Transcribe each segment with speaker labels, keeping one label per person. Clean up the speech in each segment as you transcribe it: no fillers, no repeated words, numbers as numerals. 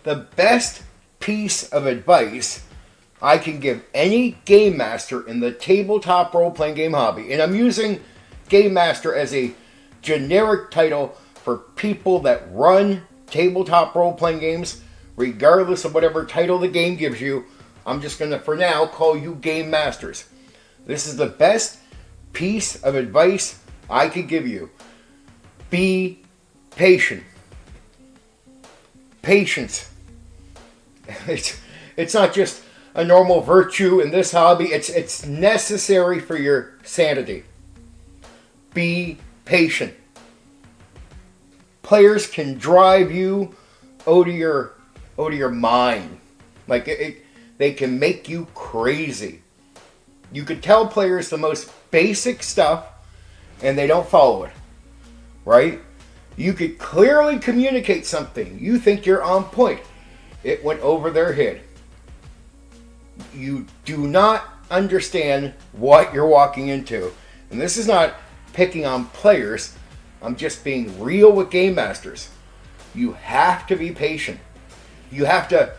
Speaker 1: The best piece of advice I can give any game master in the tabletop role-playing game hobby, and I'm using game master as a generic title for people that run tabletop role-playing games, regardless of whatever title the game gives you. I'm just going to, for now, call you game masters. This is the best piece of advice I could give you. Be patient. Patience. It's not just a normal virtue in this hobby. It's necessary for your sanity. Be patient. Players can drive you out of your mind. Like they can make you crazy. You could tell players the most basic stuff and they don't follow it. Right? You could clearly communicate something. You think you're on point. It went over their head. You do not understand what you're walking into. And this is not picking on players. I'm just being real with game masters. You have to be patient. You have to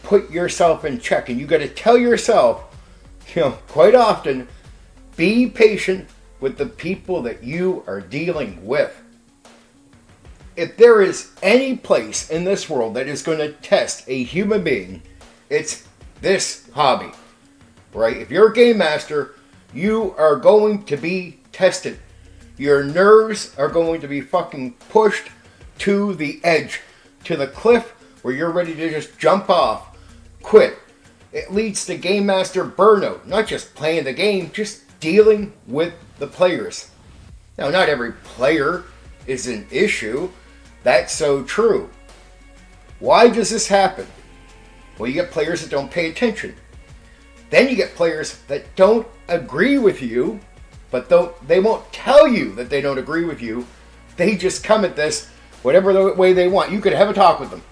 Speaker 1: put yourself in check. And you got to tell yourself, quite often, be patient with the people that you are dealing with. If there is any place in this world that is going to test a human being, it's this hobby, right? If you're a game master, you are going to be tested. Your nerves are going to be fucking pushed to the edge, to the cliff where you're ready to just jump off, quit. It leads to game master burnout, not just playing the game, just dealing with the players. Now, not every player is an issue. That's so true. Why does this happen? Well, you get players that don't pay attention. Then you get players that don't agree with you, but they won't tell you that they don't agree with you. They just come at this whatever the way they want. You could have a talk with them.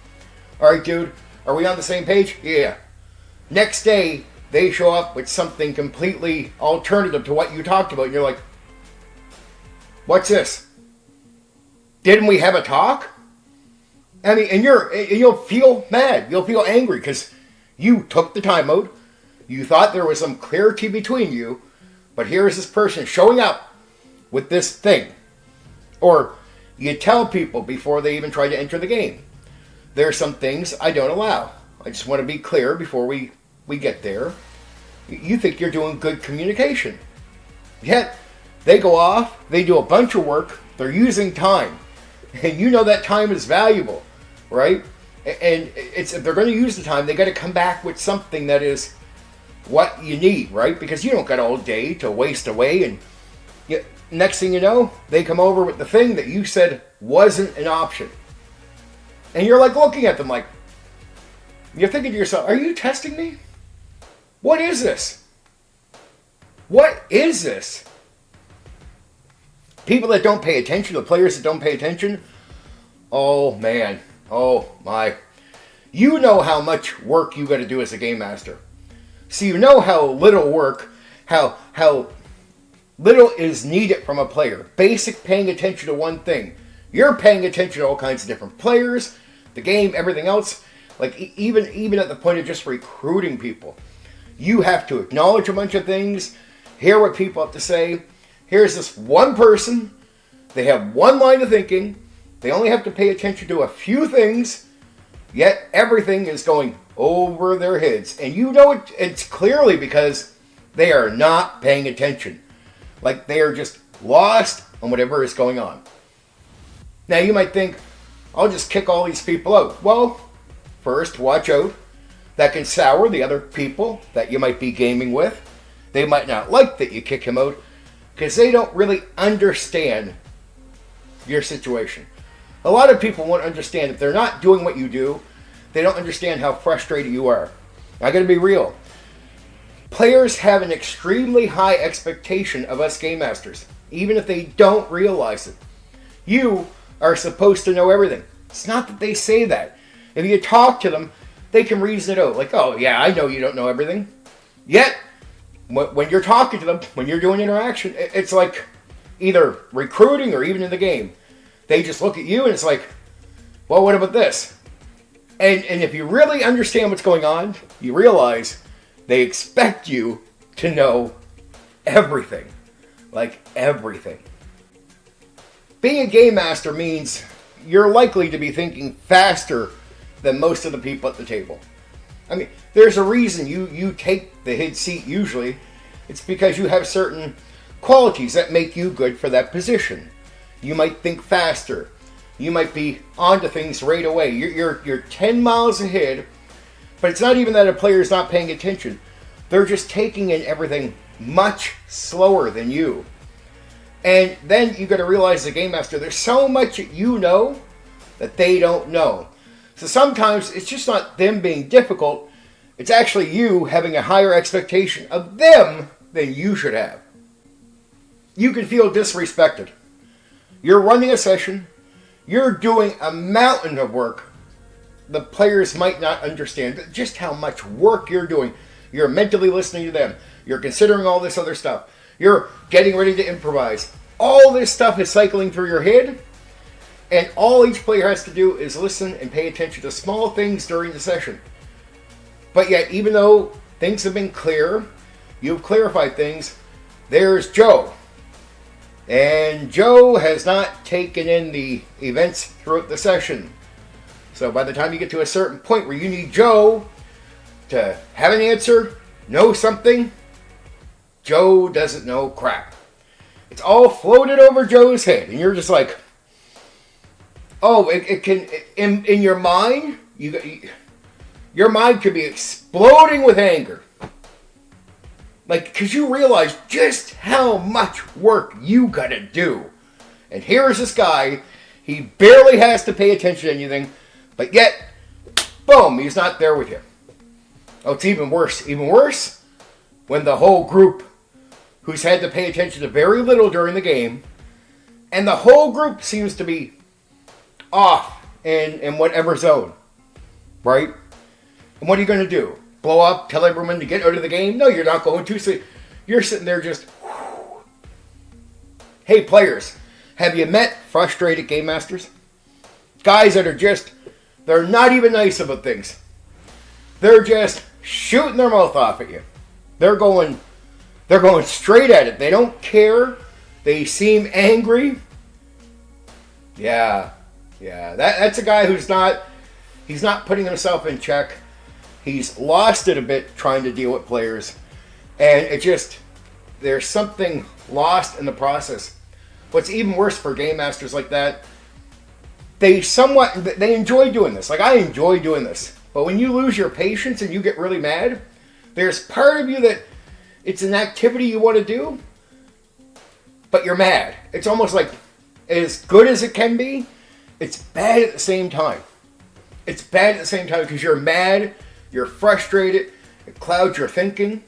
Speaker 1: All right, dude, are we on the same page? Yeah. Next day, they show up with something completely alternative to what you talked about. And you're like, what's this? Didn't we have a talk? I mean, and you'll feel mad. You'll feel angry because you took the time out. You thought there was some clarity between you, but here's this person showing up with this thing. Or you tell people before they even try to enter the game. There are some things I don't allow. I just want to be clear before we get there. You think you're doing good communication. Yet, they go off, they do a bunch of work, they're using time. And you know that time is valuable, right? And if they're going to use the time, they got to come back with something that is what you need, right? Because you don't got all day to waste away. And next thing you know, they come over with the thing that you said wasn't an option. And you're like looking at them like, you're thinking to yourself, are you testing me? What is this? What is this? People that don't pay attention, the players that don't pay attention, oh man, oh my. You know how much work you got to do as a game master. So you know how little work, how little is needed from a player. Basic paying attention to one thing. You're paying attention to all kinds of different players, the game, everything else. Like even at the point of just recruiting people. You have to acknowledge a bunch of things, hear what people have to say. Here's this one person. They have one line of thinking. They only have to pay attention to a few things. Yet everything is going over their heads. And you know it's clearly because they are not paying attention. Like they are just lost on whatever is going on. Now you might think, I'll just kick all these people out. Well, first, watch out. That can sour the other people that you might be gaming with. They might not like that you kick him out because they don't really understand your situation. A lot of people won't understand if they're not doing what you do. They don't understand how frustrated you are. I gotta be real. Players have an extremely high expectation of us game masters, even if they don't realize it. You are supposed to know everything. It's not that they say that. If you talk to them, they can reason it out. Like, oh yeah, I know you don't know everything. Yet, when you're talking to them, when you're doing interaction, it's like either recruiting or even in the game. They just look at you and it's like, well, what about this? And if you really understand what's going on, you realize they expect you to know everything. Like everything. Being a game master means you're likely to be thinking faster than most of the people at the table. I mean, there's a reason you take the head seat usually. It's because you have certain qualities that make you good for that position. You might think faster. You might be onto things right away. You're 10 miles ahead, but it's not even that a player's not paying attention. They're just taking in everything much slower than you. And then you got to realize, as a game master, there's so much that you know that they don't know. So sometimes it's just not them being difficult. It's actually you having a higher expectation of them than you should have. You can feel disrespected. You're running a session. You're doing a mountain of work. The players might not understand just how much work you're doing. You're mentally listening to them. You're considering all this other stuff. You're getting ready to improvise. All this stuff is cycling through your head. And all each player has to do is listen and pay attention to small things during the session. But yet, even though things have been clear, you've clarified things, there's Joe. And Joe has not taken in the events throughout the session. So by the time you get to a certain point where you need Joe to have an answer, know something, Joe doesn't know crap. It's all floated over Joe's head. And you're just like, oh, it can, in your mind, your mind could be exploding with anger. Like, because you realize just how much work you gotta do. And here's this guy, he barely has to pay attention to anything, but yet, boom, he's not there with you. Oh, it's even worse. Even worse, when the whole group who's had to pay attention to very little during the game, and the whole group seems to be off in whatever zone, right? And what are you going to do? Blow up, tell everyone to get out of the game? No, you're not going to. So you're sitting there just, whew. Hey, players, have you met frustrated game masters? Guys that are just, they're not even nice about things. They're just shooting their mouth off at you. They're going straight at it. They don't care. They seem angry. Yeah. That's a guy he's not putting himself in check. He's lost it a bit trying to deal with players. And there's something lost in the process. What's even worse for game masters like that, they enjoy doing this. Like, I enjoy doing this. But when you lose your patience and you get really mad, there's part of you that it's an activity you want to do, but you're mad. It's almost like, as good as it can be, it's bad at the same time. It's bad at the same time because you're mad, you're frustrated, it clouds your thinking.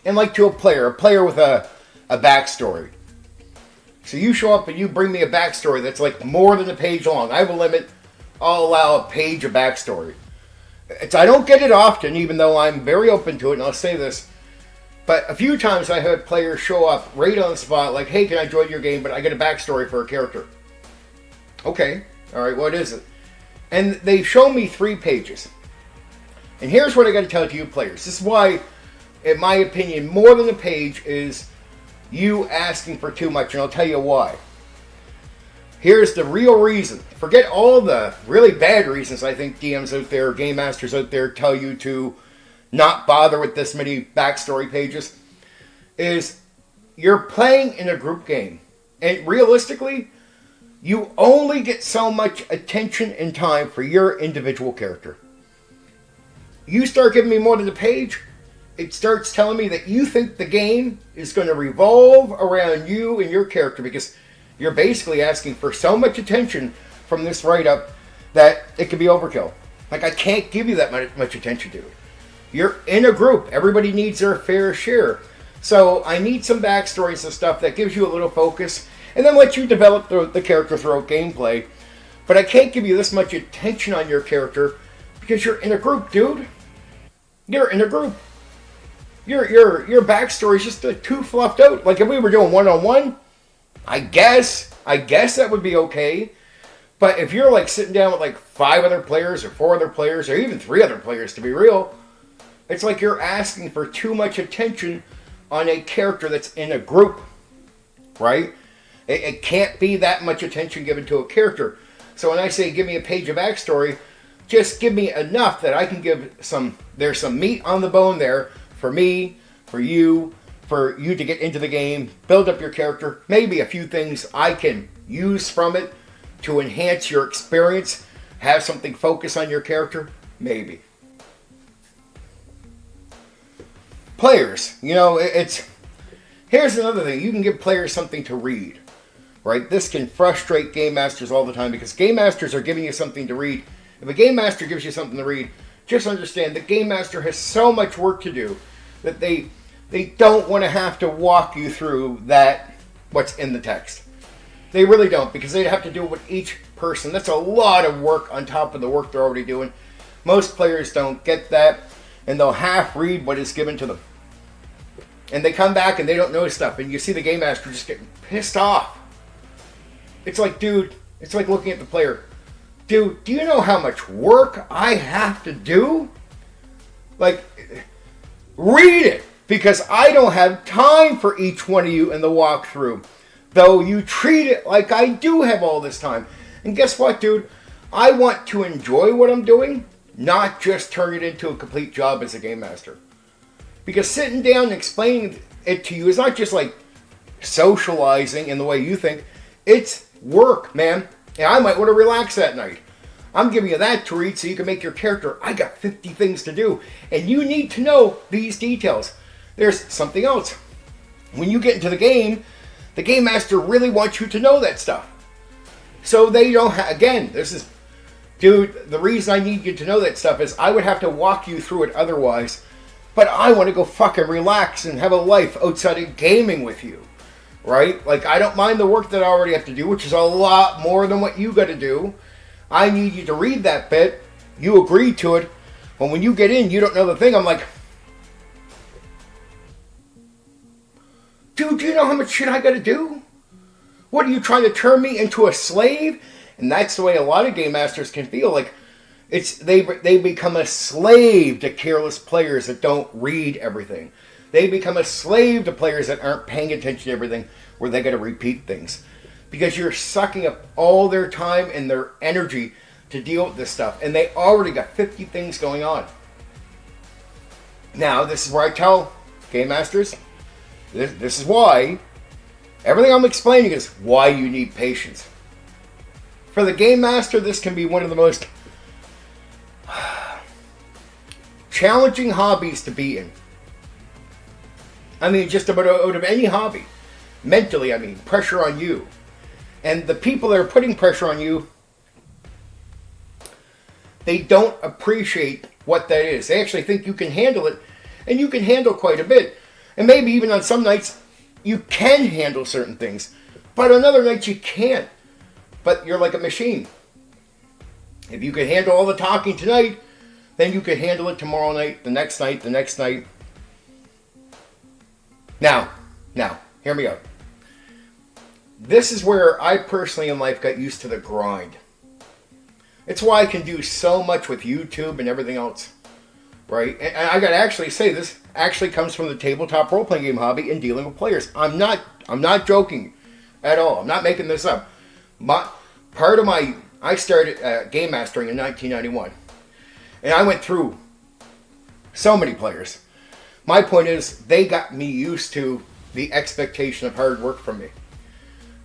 Speaker 1: And like to a player with a backstory. So you show up and you bring me a backstory that's like more than a page long. I have a limit. I'll allow a page of backstory. I don't get it often, even though I'm very open to it, and I'll say this. But a few times I had players show up right on the spot, like, hey, can I join your game, but I get a backstory for a character. Okay, alright, what is it? And they show me 3 pages. And here's what I got to tell to you players. This is why, in my opinion, more than a page is you asking for too much, and I'll tell you why. Here's the real reason. Forget all the really bad reasons I think DMs out there, game masters out there tell you to not bother with this many backstory pages. Is you're playing in a group game. And realistically, you only get so much attention and time for your individual character. You start giving me more than a page, it starts telling me that you think the game is going to revolve around you and your character, because you're basically asking for so much attention from this write-up that it could be overkill. Like, I can't give you that much attention to it. You're in a group. Everybody needs their fair share. So I need some backstories and stuff that gives you a little focus and then let you develop the character throughout gameplay. But I can't give you this much attention on your character because you're in a group, dude. You're in a group. Your backstory is just too fluffed out. Like, if we were doing one-on-one, I guess that would be okay. But if you're like sitting down with like 5 other players or 4 other players or even 3 other players, to be real, it's like you're asking for too much attention on a character that's in a group, right? It can't be that much attention given to a character. So when I say give me a page of backstory, just give me enough that I can give there's some meat on the bone there for me, for you to get into the game, build up your character, maybe a few things I can use from it to enhance your experience, have something focus on your character, maybe. Players, here's another thing. You can give players something to read, right? This can frustrate game masters all the time because game masters are giving you something to read. If a game master gives you something to read, just understand the game master has so much work to do that they don't want to have to walk you through what's in the text. They really don't, because they'd have to do it with each person. That's a lot of work on top of the work they're already doing. Most players don't get that, and they'll half read what is given to them. And they come back and they don't know stuff, and you see the game master just getting pissed off. It's like, dude, it's like looking at the player. Dude, do you know how much work I have to do? Like, read it, because I don't have time for each one of you in the walkthrough. Though you treat it like I do have all this time. And guess what, dude? I want to enjoy what I'm doing, not just turn it into a complete job as a game master. Because sitting down and explaining it to you is not just like socializing in the way you think. It's work, man. And I might want to relax that night. I'm giving you that to read so you can make your character. I got 50 things to do. And you need to know these details. There's something else. When you get into the game master really wants you to know that stuff. So they don't dude, the reason I need you to know that stuff is I would have to walk you through it otherwise. But I want to go fucking relax and have a life outside of gaming with you. Right? Like, I don't mind the work that I already have to do, which is a lot more than what you got to do. I need you to read that bit. You agree to it. But when you get in, you don't know the thing. I'm like, dude, do you know how much shit I got to do? What, are you trying to turn me into a slave? And that's the way a lot of game masters can feel. Like, they become a slave to careless players that don't read everything. They become a slave to players that aren't paying attention to everything, where they got to repeat things. Because you're sucking up all their time and their energy to deal with this stuff. And they already got 50 things going on. Now, this is where I tell game masters, this is why, everything I'm explaining is why you need patience. For the game master, this can be one of the most challenging hobbies to be in. I mean, just about out of any hobby. Mentally, I mean, pressure on you. And the people that are putting pressure on you, they don't appreciate what that is. They actually think you can handle it, and you can handle quite a bit. And maybe even on some nights, you can handle certain things. But on other nights, you can't. But you're like a machine. If you can handle all the talking tonight, then you can handle it tomorrow night, the next night, the next night. Now, hear me out. This is where I personally in life got used to the grind. It's why I can do so much with YouTube and everything else. Right? And I gotta actually say, this actually comes from the tabletop role-playing game hobby and dealing with players. I'm not joking at all. I'm not making this up. I started game mastering in 1991. And I went through so many players. My point is, they got me used to the expectation of hard work from me.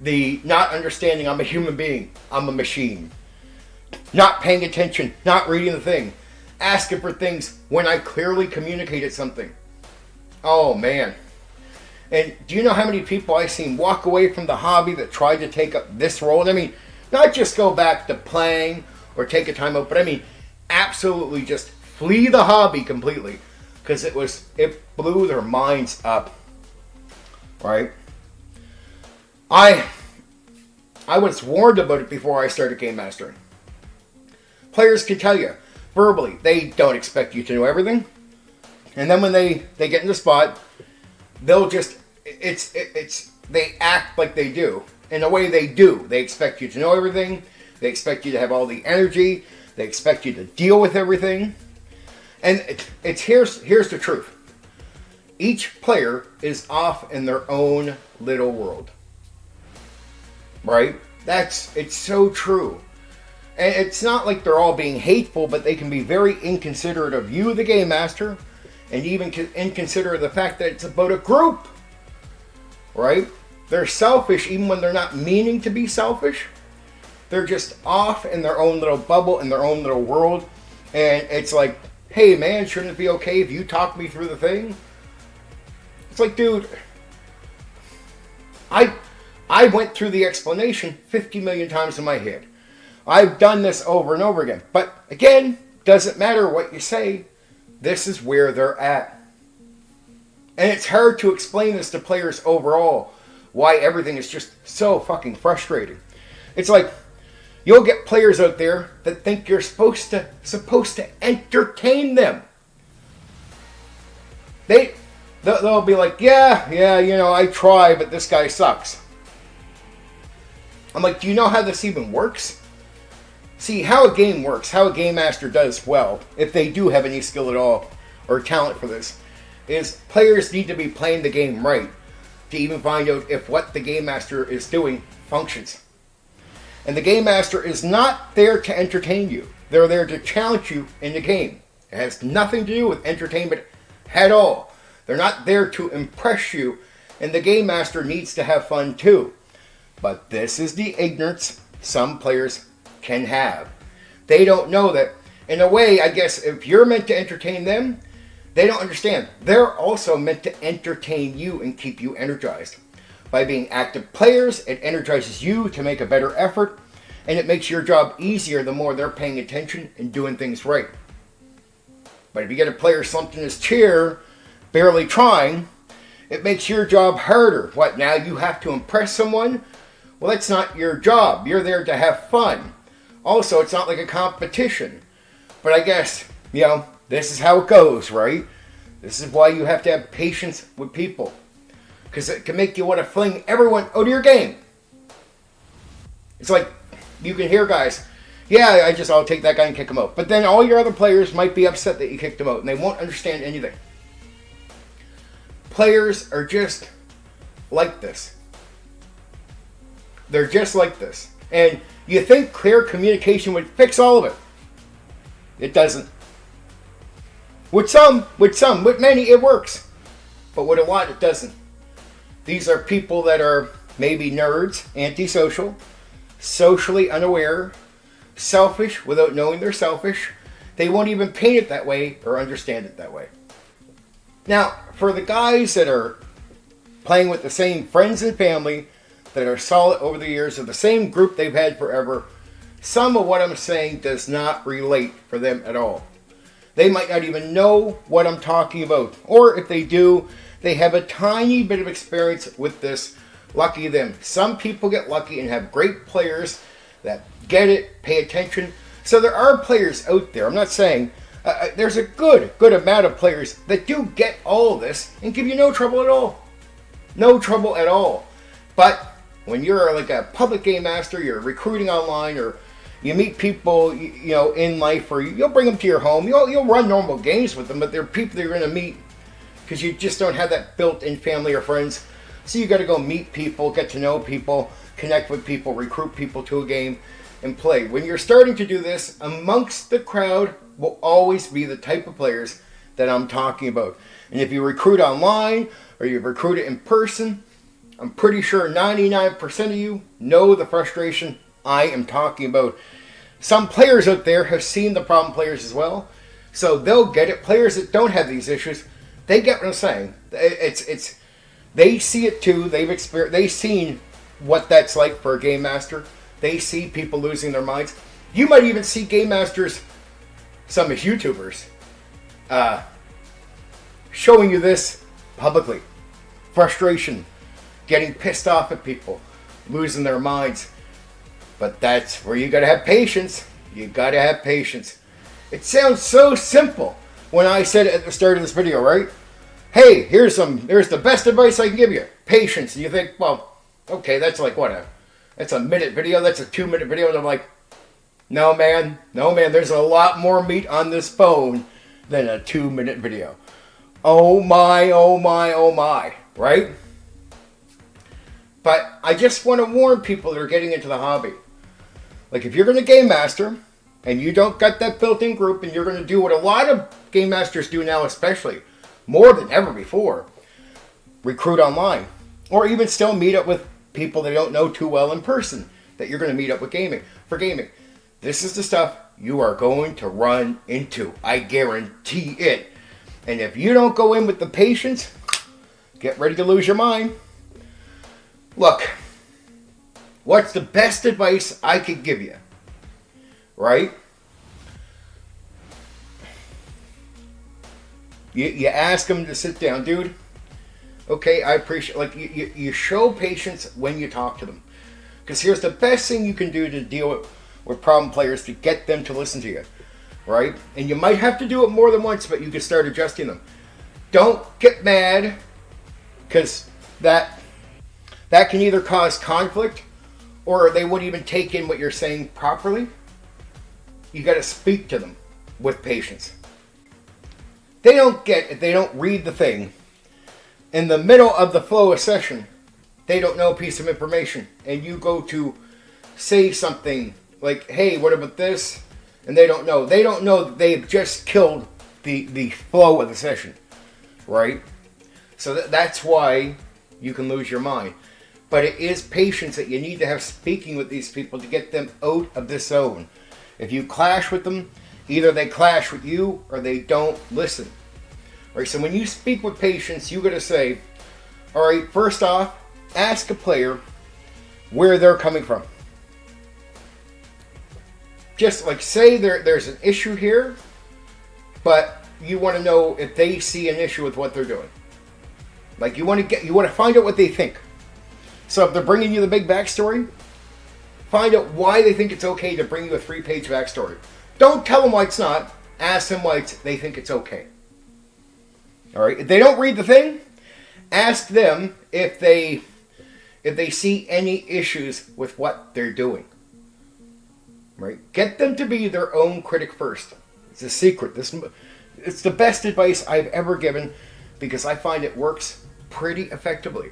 Speaker 1: The not understanding I'm a human being, I'm a machine. Not paying attention, not reading the thing. Asking for things when I clearly communicated something. Oh, man. And do you know how many people I've seen walk away from the hobby that tried to take up this role? And I mean, not just go back to playing or take a time out, but I mean, absolutely just flee the hobby completely. Because it blew their minds up. Right? I was warned about it before I started game mastering. Players can tell you verbally, they don't expect you to know everything. And then when they get in the spot, they'll just, they act like they do. In a way they do. They expect you to know everything. They expect you to have all the energy. They expect you to deal with everything. And here's the truth. Each player is off in their own little world. Right? It's so true. And it's not like they're all being hateful, but they can be very inconsiderate of you, the game master, and even inconsiderate of the fact that it's about a group. Right? They're selfish even when they're not meaning to be selfish. They're just off in their own little bubble, in their own little world. And it's like, hey man, shouldn't it be okay if you talk me through the thing? It's like, dude, I went through the explanation 50 million times in my head. I've done this over and over again. But again, doesn't matter what you say. This is where they're at. And it's hard to explain this to players overall, why everything is just so fucking frustrating. It's like, you'll get players out there that think you're supposed to entertain them. They'll be like, yeah, you know, I try, but this guy sucks. I'm like, do you know how this even works? See, how a game works, how a game master does well, if they do have any skill at all, or talent for this, is players need to be playing the game right to even find out if what the game master is doing functions. And the game master is not there to entertain you. They're there to challenge you in the game. It has nothing to do with entertainment at all. They're not there to impress you, and the game master needs to have fun too. But this is the ignorance some players can have. They don't know that. In a way, I guess, if you're meant to entertain them, they don't understand. They're also meant to entertain you and keep you energized. By being active players, it energizes you to make a better effort, and it makes your job easier the more they're paying attention and doing things right. But if you get a player slumped in his chair, barely trying, it makes your job harder. What, now you have to impress someone? Well, that's not your job. You're there to have fun. Also, it's not like a competition. But I guess, you know, this is how it goes, right? This is why you have to have patience with people. Because it can make you want to fling everyone out of your game. It's like, you can hear guys, yeah, I'll take that guy and kick him out. But then all your other players might be upset that you kicked him out, and they won't understand anything. Players are just like this. They're just like this. And you think clear communication would fix all of it. It doesn't. With many it works. But with a lot it doesn't. These are people that are maybe nerds, antisocial, socially unaware, selfish without knowing they're selfish. They won't even paint it that way or understand it that way. Now, for the guys that are playing with the same friends and family that are solid over the years of the same group they've had forever, some of what I'm saying does not relate for them at all. They might not even know what I'm talking about. Or if they do, they have a tiny bit of experience with this. Lucky them. Some people get lucky and have great players that get it, pay attention. So there are players out there. I'm not saying there's a good amount of players that do get all this and give you no trouble at all. No trouble at all. But when you're like a public game master, you're recruiting online, or you meet people, you know, in life, or you'll bring them to your home. You'll run normal games with them, but they're people that you're going to meet because you just don't have that built-in family or friends. So you got to go meet people, get to know people, connect with people, recruit people to a game, and play. When you're starting to do this, amongst the crowd will always be the type of players that I'm talking about. And if you recruit online or you recruit it in person, I'm pretty sure 99% of you know the frustration I am talking about. Some players out there have seen the problem players as well, so they'll get it. Players that don't have these issues, they get what I'm saying. They see it too. They've seen what that's like for a game master. They see people losing their minds. You might even see game masters, some as YouTubers, showing you this publicly. Frustration, getting pissed off at people, losing their minds. But that's where you gotta have patience. You gotta have patience. It sounds so simple when I said it at the start of this video, right? Hey, here's the best advice I can give you. Patience. And you think, well, okay, that's like what? That's a minute video. That's a 2-minute video. And I'm like, No, man. No, man. There's a lot more meat on this phone than a 2-minute video. Oh my, oh my, oh my. Right? But I just want to warn people that are getting into the hobby. Like, if you're going to game master, and you don't got that built-in group, and you're going to do what a lot of game masters do now, especially, more than ever before, recruit online. Or even still meet up with people they don't know too well in person that you're going to meet up with for gaming. This is the stuff you are going to run into. I guarantee it. And if you don't go in with the patience, get ready to lose your mind. Look, what's the best advice I could give you? Right? You ask them to sit down, dude. Okay, I appreciate, like, you show patience when you talk to them. Because here's the best thing you can do to deal with problem players, to get them to listen to you. Right? And you might have to do it more than once, but you can start adjusting them. Don't get mad, because that can either cause conflict, or they wouldn't even take in what you're saying properly. You got to speak to them with patience. They don't get it. They don't read the thing. In the middle of the flow of session, they don't know a piece of information, and you go to say something like, hey, what about this? And they don't know. They don't know that they've just killed the flow of the session. Right? So that's why you can lose your mind. But it is patience that you need to have speaking with these people to get them out of the zone. If you clash with them, either they clash with you or they don't listen. Right? So when you speak with patience, you got to say, all right, first off, ask a player where they're coming from. Just like, say there's an issue here, but you want to know if they see an issue with what they're doing. Like, you want to find out what they think. So if they're bringing you the big backstory, find out why they think it's okay to bring you a 3-page backstory. Don't tell them why it's not. Ask them why they think it's okay. All right. If they don't read the thing, ask them if they see any issues with what they're doing. Right. Get them to be their own critic first. It's a secret. It's the best advice I've ever given, because I find it works pretty effectively.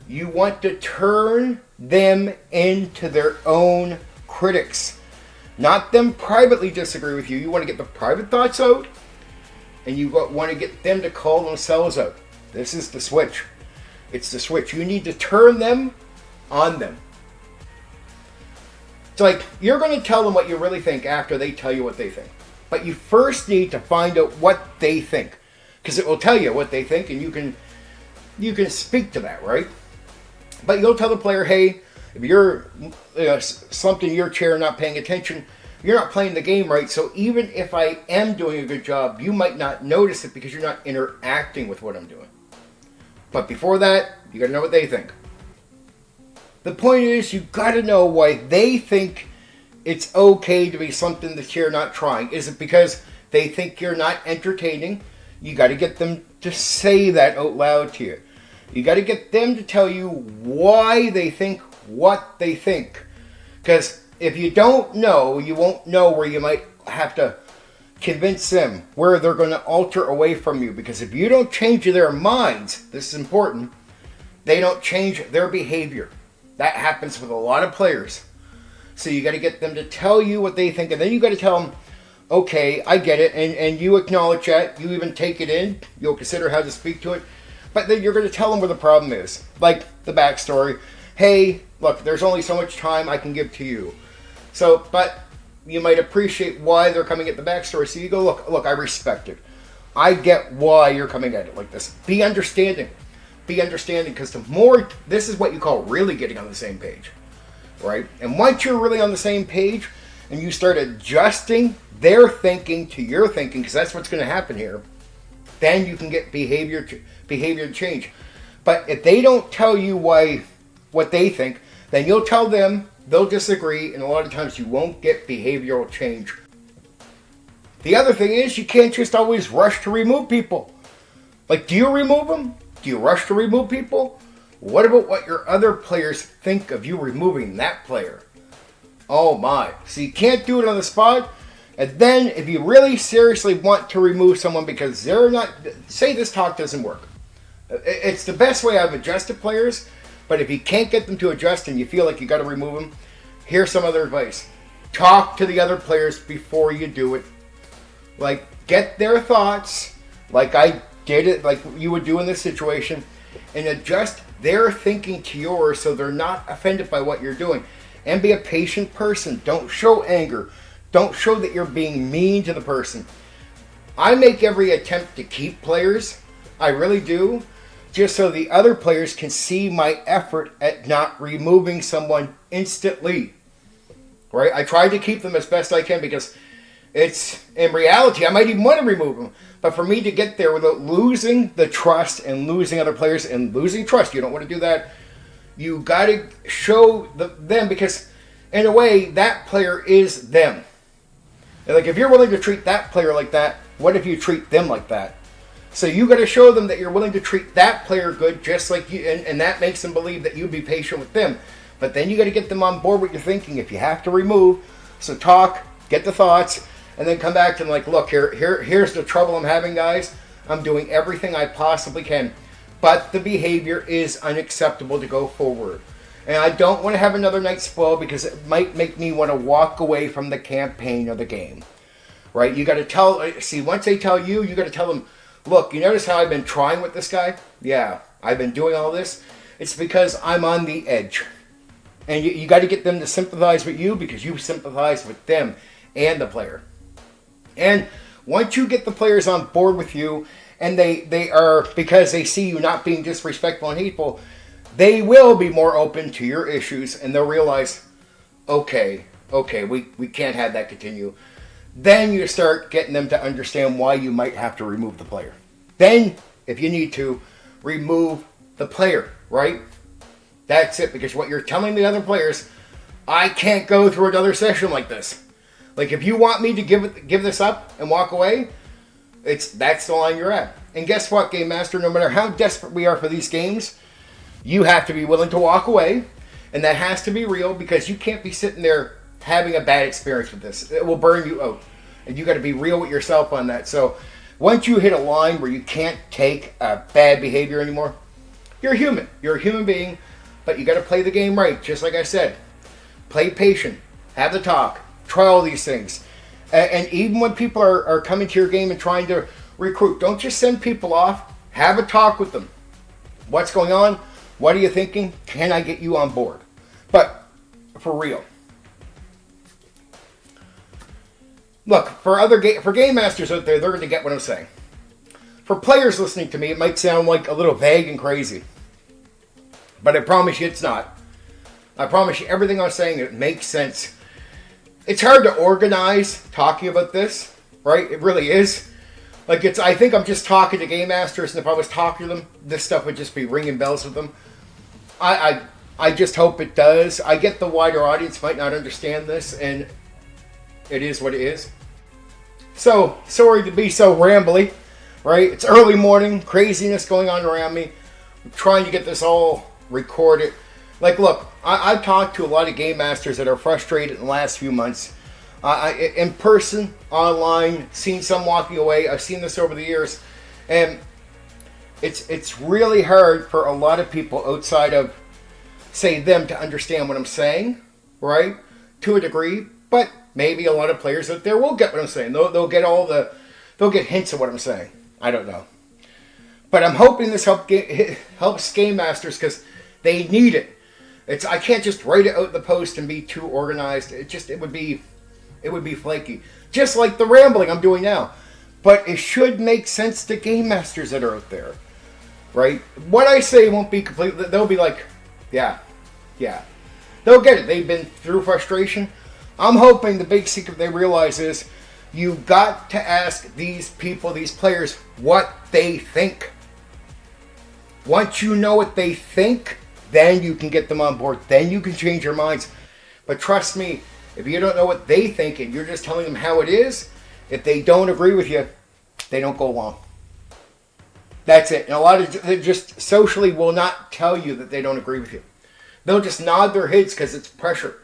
Speaker 1: You want to turn them into their own critics. Not them privately disagree with you. You want to get the private thoughts out, and you want to get them to call themselves out. This is the switch. It's the switch. You need to turn them on them. It's like, you're going to tell them what you really think after they tell you what they think. But you first need to find out what they think, because it will tell you what they think, and you can speak to that, right? But you'll tell the player, hey, if you're slumped in your chair not paying attention, you're not playing the game right. So even if I am doing a good job, you might not notice it because you're not interacting with what I'm doing. But before that, you got to know what they think. The point is, you got to know why they think it's okay to be slumped in the chair not trying. Is it because they think you're not entertaining? You got to get them to say that out loud to you. You got to get them to tell you why they think what they think. Because if you don't know, you won't know where you might have to convince them, where they're going to alter away from you. Because if you don't change their minds, this is important, they don't change their behavior. That happens with a lot of players. So you got to get them to tell you what they think, and then you got to tell them, okay, I get it, and you acknowledge that, you even take it in, you'll consider how to speak to it, but then you're going to tell them where the problem is. Like the backstory. Hey, look, there's only so much time I can give to you. So, but you might appreciate why they're coming at the backstory. So you go, look, I respect it. I get why you're coming at it like this. Be understanding. Be understanding, because the more, this is what you call really getting on the same page. Right? And once you're really on the same page and you start adjusting their thinking to your thinking, because that's what's going to happen here, then you can get behavior change. But if they don't tell you what they think, then you'll tell them, they'll disagree, and a lot of times you won't get behavioral change. The other thing is, you can't just always rush to remove people. Like, do you remove them? Do you rush to remove people? What about what your other players think of you removing that player? Oh my. So you can't do it on the spot. And then if you really seriously want to remove someone because they're not, say this talk doesn't work. It's the best way I've adjusted players, but if you can't get them to adjust and you feel like you got to remove them, here's some other advice. Talk to the other players before you do it. Like, get their thoughts, like I did it, like you would do in this situation, and adjust their thinking to yours so they're not offended by what you're doing. And be a patient person. Don't show anger. Don't show that you're being mean to the person. I make every attempt to keep players. I really do. Just so the other players can see my effort at not removing someone instantly. Right? I try to keep them as best I can because it's, in reality, I might even want to remove them. But for me to get there without losing the trust and losing other players and losing trust, you don't want to do that. You got to show them because, in a way, that player is them. And like, if you're willing to treat that player like that, what if you treat them like that? So you got to show them that you're willing to treat that player good, just like you, and that makes them believe that you'd be patient with them. But then you got to get them on board with your thinking. If you have to remove, so talk, get the thoughts, and then come back to them like, look, here's the trouble I'm having, guys. I'm doing everything I possibly can, but the behavior is unacceptable to go forward. And I don't want to have another night spoiled because it might make me want to walk away from the campaign or the game. Right? You got to tell, see, once they tell you, you got to tell them, look, you notice how I've been trying with this guy? Yeah, I've been doing all this. It's because I'm on the edge. And you got to get them to sympathize with you because you sympathize with them and the player. And once you get the players on board with you, and they are, because they see you not being disrespectful and hateful, they will be more open to your issues, and they'll realize, okay, we can't have that continue. Then you start getting them to understand why you might have to remove the player. Then, if you need to, remove the player, right? That's it, because what you're telling the other players, I can't go through another session like this. Like, if you want me to give this up and walk away, that's the line you're at. And guess what, Game Master? No matter how desperate we are for these games, you have to be willing to walk away, and that has to be real because you can't be sitting there having a bad experience with this. It will burn you out, and you got to be real with yourself on that. So once you hit a line where you can't take a bad behavior anymore, you're human. You're a human being, but you got to play the game right. Just like I said, play patient, have the talk, try all these things. And even when people are coming to your game and trying to recruit, don't just send people off. Have a talk with them. What's going on? What are you thinking? Can I get you on board? But for real. Look, for game masters out there, they're going to get what I'm saying. For players listening to me, it might sound like a little vague and crazy. But I promise you it's not. I promise you everything I'm saying, it makes sense. It's hard to organize talking about this, right? It really is. Like, I think I'm just talking to game masters, and if I was talking to them, this stuff would just be ringing bells with them. I just hope it does. I get the wider audience might not understand this, and it is what it is. So, sorry to be so rambly, right? It's early morning, craziness going on around me. I'm trying to get this all recorded. Like, look, I've talked to a lot of game masters that are frustrated in the last few months. In person, online, seen some walking away. I've seen this over the years. And it's really hard for a lot of people outside of, say, them to understand what I'm saying, right? To a degree. But maybe a lot of players out there will get what I'm saying. They'll get hints of what I'm saying. I don't know. But I'm hoping this helps game masters because they need it. I can't just write it out in the post and be too organized. It would be flaky. Just like the rambling I'm doing now. But it should make sense to game masters that are out there. Right? What I say won't be completely... They'll be like, yeah. They'll get it. They've been through frustration. I'm hoping the big secret they realize is you got to ask these people, these players, what they think. Once you know what they think, then you can get them on board. Then you can change their minds. But trust me, if you don't know what they think and you're just telling them how it is, if they don't agree with you, they don't go along. That's it. And a lot of they just socially will not tell you that they don't agree with you. They'll just nod their heads because it's pressure.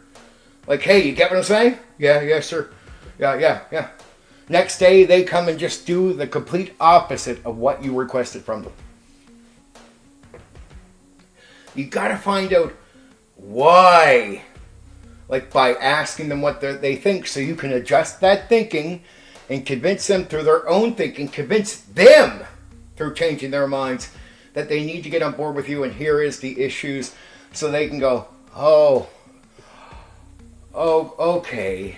Speaker 1: Like, hey, you get what I'm saying? Yeah, sir. Yeah. Next day, they come and just do the complete opposite of what you requested from them. You gotta find out why. Like by asking them what they think, so you can adjust that thinking and convince them through their own thinking, convince them through changing their minds that they need to get on board with you, and here is the issues, so they can go, oh, okay,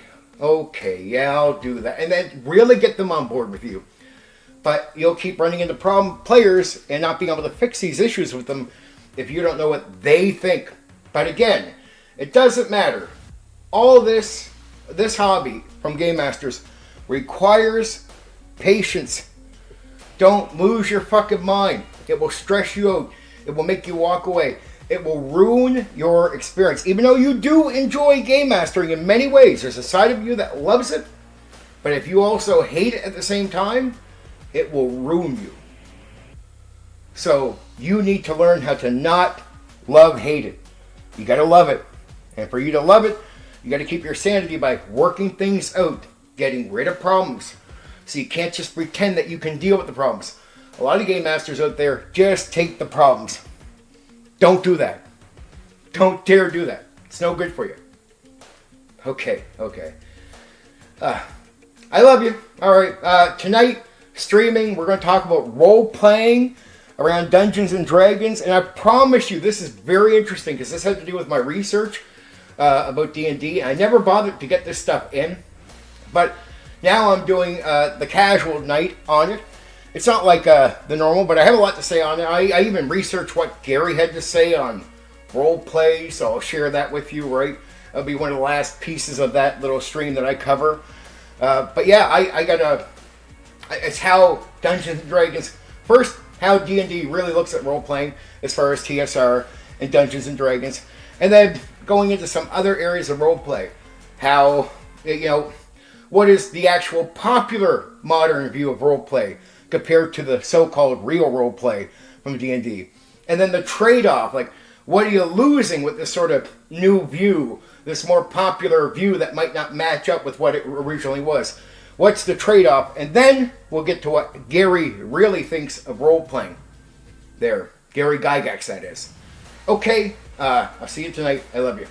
Speaker 1: yeah, I'll do that. And then really get them on board with you. But you'll keep running into problem players and not being able to fix these issues with them if you don't know what they think. But again, it doesn't matter. All this hobby from Game Masters requires patience. Don't lose your fucking mind. It will stress you out. It will make you walk away. It will ruin your experience. Even though you do enjoy game mastering in many ways, there's a side of you that loves it. But if you also hate it at the same time, it will ruin you. So you need to learn how to not hate it. You got to love it. And for you to love it, you got to keep your sanity by working things out, getting rid of problems. So you can't just pretend that you can deal with the problems. A lot of game masters out there just take the problems. Don't do that. Don't dare do that. It's no good for you. Okay. I love you. All right. Tonight, streaming, we're going to talk about role-playing around Dungeons and Dragons. And I promise you, this is very interesting because this has to do with my research about D&D. I never bothered to get this stuff in. But now I'm doing the casual night on it. It's not like the normal, but I have a lot to say on it. I even researched what Gary had to say on role play, so I'll share that with you, right? That'll be one of the last pieces of that little stream that I cover. But yeah, I gotta... It's how Dungeons and Dragons... First, how D&D really looks at role playing as far as TSR and Dungeons and Dragons. And then going into some other areas of role play. How, what is the actual popular modern view of role play compared to the so-called real role play from D&D. And then the trade-off, like, what are you losing with this sort of new view, this more popular view that might not match up with what it originally was? What's the trade-off? And then we'll get to what Gary really thinks of role-playing. There, Gary Gygax, that is. Okay, I'll see you tonight. I love you.